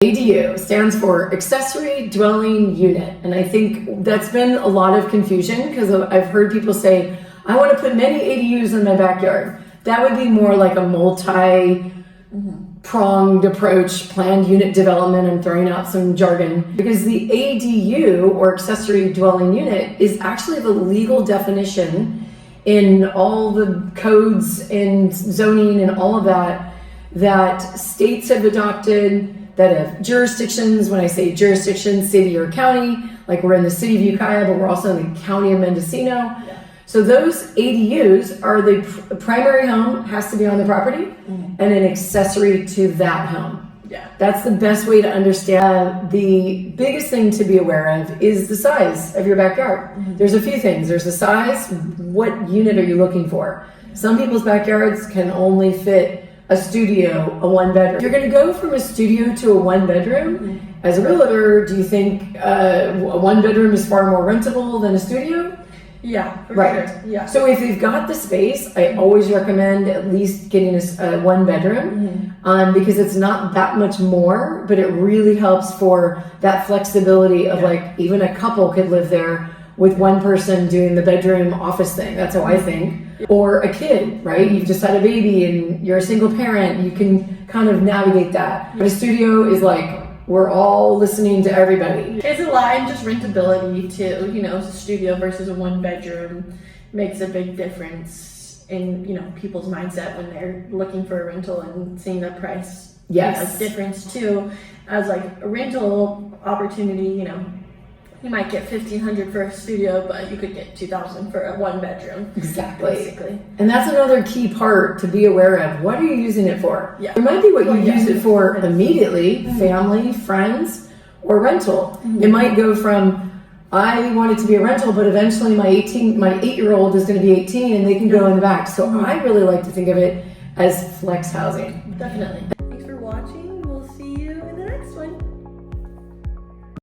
ADU stands for accessory dwelling unit. And I think that's been a lot of confusion because I've heard people say, I want to put many ADUs in my backyard. That would be more like a multi-pronged approach, planned unit development. I'm throwing out some jargon because the ADU or accessory dwelling unit is actually the legal definition in all the codes and zoning and all of that states have adopted, that have jurisdictions. When I say jurisdiction, city or county, like we're in the city of Ukiah, but we're also in the county of Mendocino. Yeah. So those ADUs are the primary home has to be on the property and an accessory to that home. Yeah. That's the best way to understand. The biggest thing to be aware of is the size of your backyard. There's a few things. There's the size. What unit are you looking for? Some people's backyards can only fit a studio, a one bedroom. If you're going to go from a studio to a one bedroom, as a realtor, do you think a one bedroom is far more rentable than a studio? Yeah, for right. Sure. Yeah. So if you've got the space, I always recommend at least getting a one bedroom because it's not that much more, but it really helps for that flexibility of like even a couple could live there with one person doing the bedroom office thing. That's how I think. Or a kid, right? You've just had a baby and you're a single parent. You can kind of navigate that. But a studio is like, we're all listening to everybody. It's a lot, and just rentability too. You know, a studio versus a one bedroom makes a big difference in, you know, people's mindset when they're looking for a rental and seeing the price. Yes. Difference too. As like a rental opportunity, you know, you might get $1,500 for a studio, but you could get $2,000 for a one bedroom. Exactly. Basically. And that's another key part to be aware of. What are you using it for? Yeah. It might be what you use it for immediately, family, friends, or rental. It might go from, I want it to be a rental, but eventually my 8-year-old is going to be 18 and they can go in the back. So I really like to think of it as flex housing. Definitely.